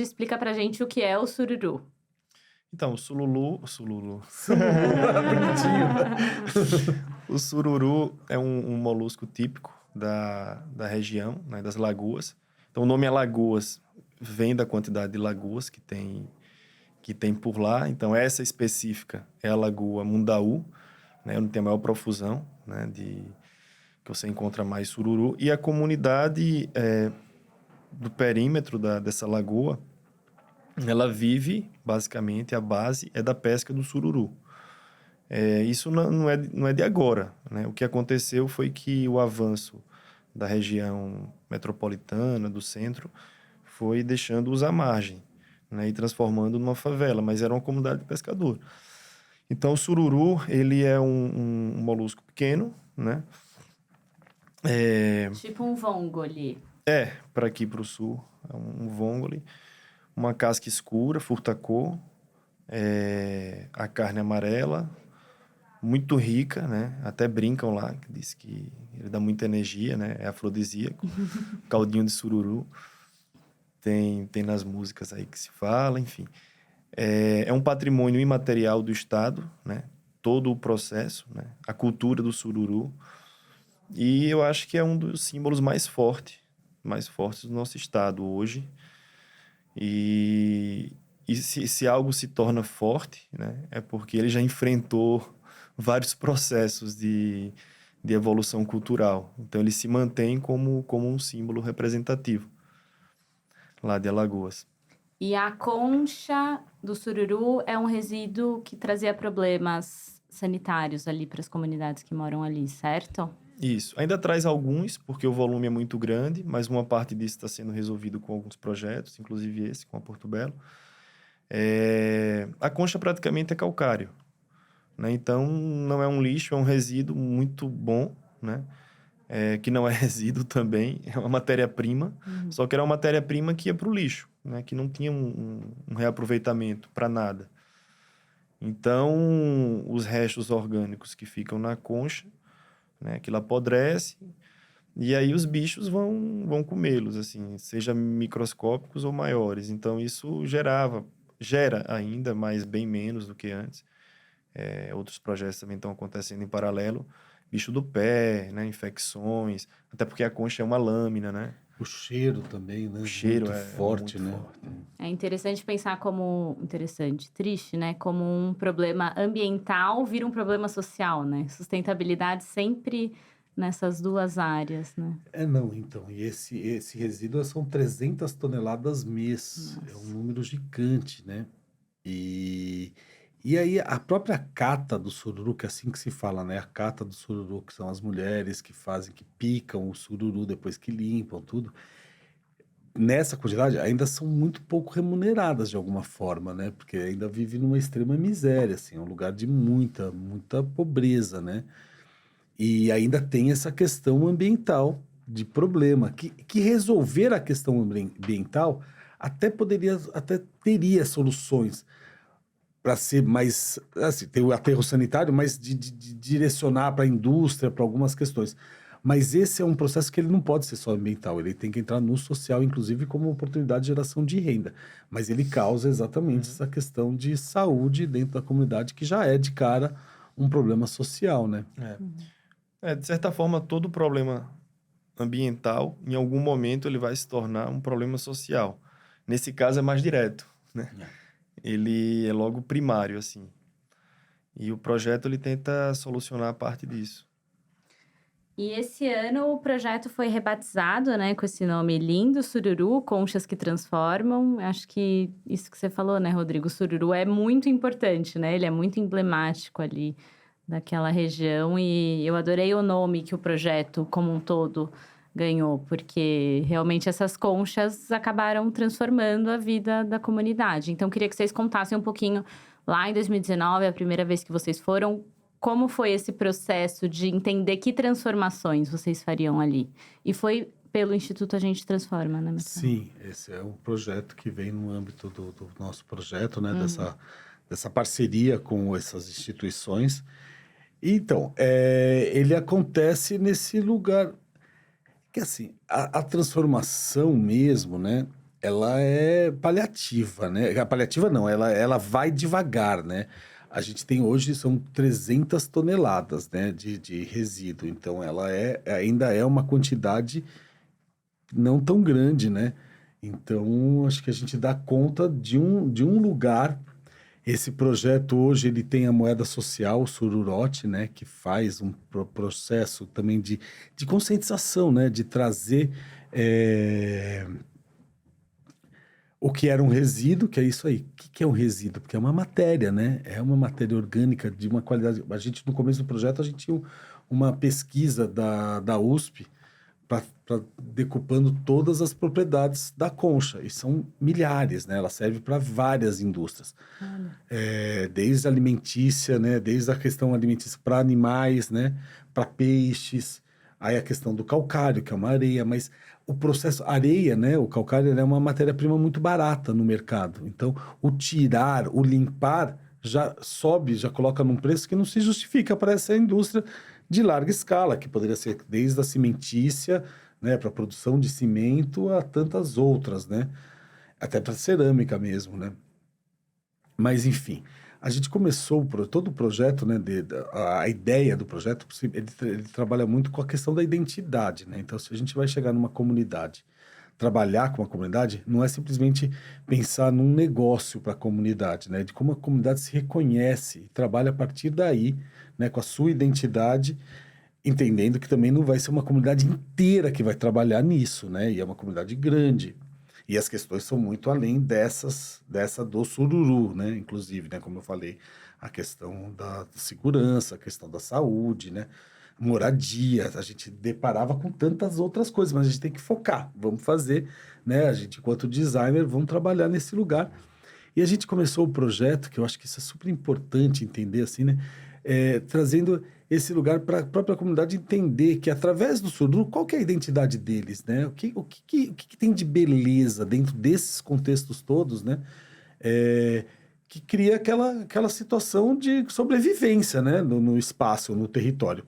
explica pra gente o que é o sururu. Então, o sululu... Bonitinho. O sururu é um molusco típico da região, né, das lagoas. Então, o nome é lagoas, vem da quantidade de lagoas que tem por lá. Então, essa específica é a Lagoa Mundaú, né, onde tem a maior profusão, né, que você encontra mais sururu. E a comunidade do perímetro dessa lagoa, ela vive, basicamente, a base é da pesca do sururu. Isso não é de agora, né? O que aconteceu foi que o avanço da região metropolitana, do centro, foi deixando-os à margem, né? E transformando numa favela, mas era uma comunidade de pescador. Então, o sururu, ele é um molusco pequeno, né? Tipo um vongole. Para aqui para o sul, é um vongole. Uma casca escura, furta-cor, a carne amarela, muito rica, né? Até brincam lá, que diz que ele dá muita energia, né? É afrodisíaco. Caldinho de sururu. Tem nas músicas aí que se fala, enfim. É um patrimônio imaterial do Estado, né? Todo o processo, né? A cultura do sururu. E eu acho que é um dos símbolos mais fortes do nosso Estado hoje. E se algo se torna forte, né? É porque ele já enfrentou vários processos de evolução cultural. Então, ele se mantém como um símbolo representativo lá de Alagoas. E a concha do sururu é um resíduo que trazia problemas sanitários ali para as comunidades que moram ali, certo? Isso. Ainda traz alguns, porque o volume é muito grande, mas uma parte disso está sendo resolvido com alguns projetos, inclusive esse, com a Porto Belo. A concha praticamente é calcário, né? Então, não é um lixo, é um resíduo muito bom, né? Que não é resíduo também, é uma matéria-prima, só que era uma matéria-prima que ia para o lixo, né? Que não tinha um reaproveitamento para nada. Então, os restos orgânicos que ficam na concha, né? Aquilo apodrece, e aí os bichos vão comê-los, assim, seja microscópicos ou maiores. Então, isso gera ainda, mas bem menos do que antes. Outros projetos também estão acontecendo em paralelo. Bicho do pé, né? Infecções. Até porque a concha é uma lâmina, né? O cheiro também, né? O cheiro muito forte, muito né? forte. É interessante pensar como... Interessante, triste, né? Como um problema ambiental vira um problema social, né? Sustentabilidade sempre nessas duas áreas, né? Não, então. E esse resíduo são 300 toneladas mês. Nossa. É um número gigante, né? E aí a própria cata do sururu, que é assim que se fala, né? A cata do sururu, que são as mulheres que picam o sururu depois que limpam, tudo. Nessa quantidade, ainda são muito pouco remuneradas de alguma forma, né? Porque ainda vive numa extrema miséria, assim, é um lugar de muita, muita pobreza, né? E ainda tem essa questão ambiental de problema, que resolver a questão ambiental até teria soluções para ser mais, assim, ter o aterro sanitário, mas de direcionar para a indústria, para algumas questões. Mas esse é um processo que ele não pode ser só ambiental, ele tem que entrar no social, inclusive como oportunidade de geração de renda. Mas ele causa exatamente essa questão de saúde dentro da comunidade, que já é de cara um problema social, né? De certa forma, todo problema ambiental, em algum momento, ele vai se tornar um problema social. Nesse caso, é mais direto, né? Ele é logo primário, assim. E o projeto, ele tenta solucionar a parte disso. E esse ano o projeto foi rebatizado, né, com esse nome lindo, Sururu, Conchas que Transformam. Acho que isso que você falou, né, Rodrigo? O sururu é muito importante, né? Ele é muito emblemático ali daquela região. E eu adorei o nome que o projeto, como um todo, ganhou. Porque realmente essas conchas acabaram transformando a vida da comunidade. Então, queria que vocês contassem um pouquinho, lá em 2019, a primeira vez que vocês foram, como foi esse processo de entender que transformações vocês fariam ali? E foi pelo Instituto A Gente Transforma, né, Marcelo? Sim, esse é um projeto que vem no âmbito do nosso projeto, né? Dessa parceria com essas instituições. Então, ele acontece nesse lugar que, assim, a transformação mesmo, né? ela é paliativa, né? A paliativa não, ela vai devagar, né? A gente tem hoje, são 300 toneladas, né, de resíduo. Então, ainda é uma quantidade não tão grande, né? Então, acho que a gente dá conta de um lugar. Esse projeto hoje, ele tem a moeda social, o Sururote, né? Que faz um processo também de conscientização, né? De trazer... o que era um resíduo, que é isso aí. O que é um resíduo? Porque é uma matéria, né? É uma matéria orgânica de uma qualidade. A gente, no começo do projeto, a gente tinha uma pesquisa da USP para decupando todas as propriedades da concha. E são milhares, né? Ela serve para várias indústrias. Desde alimentícia, né? Desde a questão alimentícia para animais, né? Para peixes. Aí a questão do calcário, que é uma areia, mas o processo, areia, né? O calcário é uma matéria-prima muito barata no mercado. Então, o tirar, o limpar, já sobe, já coloca num preço que não se justifica para essa indústria de larga escala, que poderia ser desde a cimentícia, né? Para a produção de cimento a tantas outras, né? Até para cerâmica mesmo, né? Mas, enfim, a gente começou todo o projeto, né, a ideia do projeto, ele trabalha muito com a questão da identidade, né? Então, se a gente vai chegar numa comunidade, trabalhar com a comunidade, não é simplesmente pensar num negócio para a comunidade, né? De como a comunidade se reconhece e trabalha a partir daí, né, com a sua identidade, entendendo que também não vai ser uma comunidade inteira que vai trabalhar nisso, né? E é uma comunidade grande. E as questões são muito além dessa do sururu, né? Inclusive, né? Como eu falei, a questão da segurança, a questão da saúde, né? Moradia, a gente deparava com tantas outras coisas, mas a gente tem que focar, vamos fazer, né? A gente, enquanto designer, vamos trabalhar nesse lugar. E a gente começou o projeto, que eu acho que isso é super importante entender, assim, né? Trazendo esse lugar para a própria comunidade entender que, através do surdo, qual que é a identidade deles, né? O que tem de beleza dentro desses contextos todos, né? Que cria aquela situação de sobrevivência, né? No espaço, no território.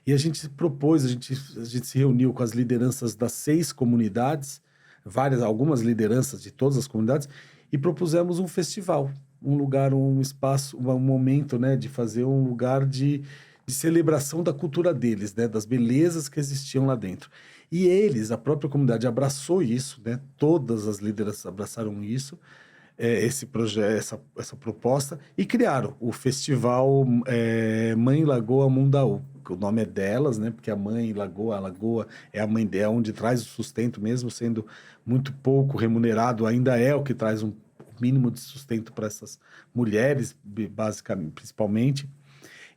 E a gente propôs, a gente se reuniu com as lideranças das 6 comunidades, algumas lideranças de todas as comunidades, e propusemos um festival, um lugar, um espaço, um momento, né, de fazer um lugar de celebração da cultura deles, né, das belezas que existiam lá dentro. E eles, a própria comunidade, abraçou isso, né, todas as lideranças abraçaram isso, esse projeto, essa proposta, e criaram o festival Mãe Lagoa Mundaú. O nome é delas, né? Porque a lagoa é a mãe dela, onde traz o sustento, mesmo sendo muito pouco remunerado, ainda é o que traz um mínimo de sustento para essas mulheres, basicamente, principalmente.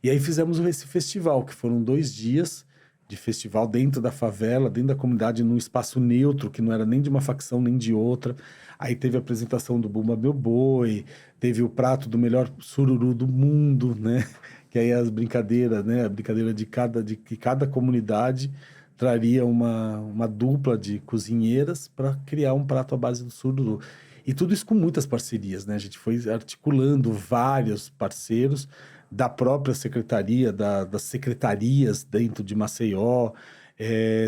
E aí fizemos esse festival, que foram 2 dias de festival dentro da favela, dentro da comunidade, num espaço neutro, que não era nem de uma facção nem de outra. Aí teve a apresentação do Bumba Meu Boi, teve o prato do melhor sururu do mundo, né? Que aí as brincadeiras, né? A brincadeira de que cada comunidade traria uma dupla de cozinheiras para criar um prato à base do sururu. E tudo isso com muitas parcerias, né? A gente foi articulando vários parceiros da própria secretaria, das secretarias dentro de Maceió,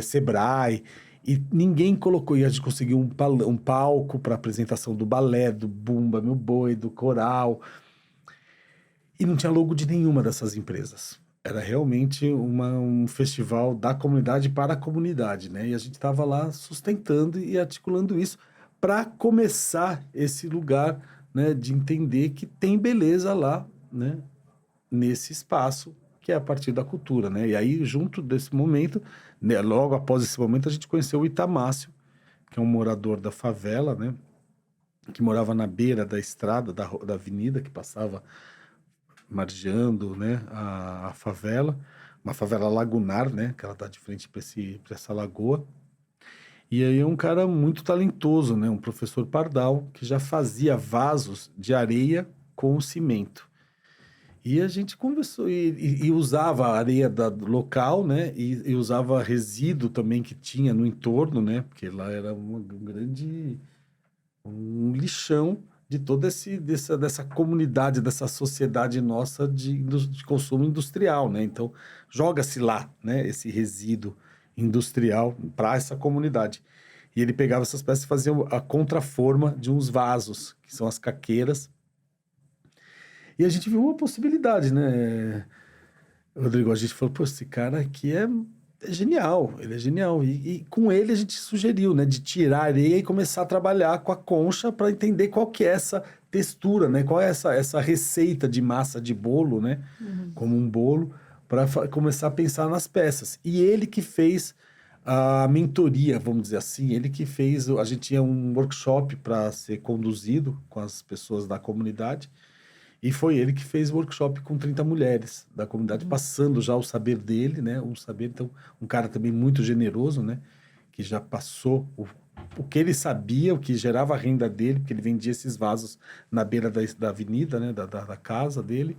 Sebrae, e ninguém colocou, e a gente conseguiu um palco para apresentação do balé, do Bumba Meu Boi, do coral, e não tinha logo de nenhuma dessas empresas. Era realmente um festival da comunidade para a comunidade, né? E a gente estava lá sustentando e articulando isso para começar esse lugar, né, de entender que tem beleza lá, né, nesse espaço, que é a partir da cultura, né? E aí, junto desse momento, né, logo após esse momento, a gente conheceu o Itamácio, que é um morador da favela, né? Que morava na beira da estrada, da avenida, que passava margeando, né, a favela, uma favela lagunar, né? Que ela tá de frente para essa lagoa. E aí é um cara muito talentoso, né? Um professor Pardal, que já fazia vasos de areia com cimento. E a gente conversou e usava a areia do local, né? E usava resíduo também que tinha no entorno, né? Porque lá era um lixão de toda dessa comunidade, dessa sociedade nossa de consumo industrial, né? Então, joga-se lá, né? Esse resíduo industrial para essa comunidade. E ele pegava essas peças e fazia a contraforma de uns vasos, que são as caqueiras. E a gente viu uma possibilidade, né, Rodrigo? A gente falou, pô, esse cara aqui é genial, ele é genial. E com ele a gente sugeriu, né, de tirar a areia e começar a trabalhar com a concha para entender qual que é essa textura, né? Qual é essa receita de massa de bolo, né? Como um bolo, para começar a pensar nas peças. E ele que fez a mentoria, vamos dizer assim, ele que fez, a gente tinha um workshop para ser conduzido com as pessoas da comunidade, e foi ele que fez o workshop com 30 mulheres da comunidade, passando já o saber dele, né? Um saber, então, um cara também muito generoso, né? Que já passou o que ele sabia, o que gerava a renda dele, porque ele vendia esses vasos na beira da avenida, né? Da casa dele.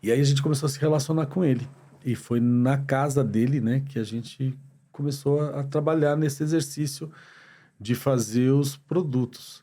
E aí a gente começou a se relacionar com ele. E foi na casa dele, né, que a gente começou a trabalhar nesse exercício de fazer os produtos.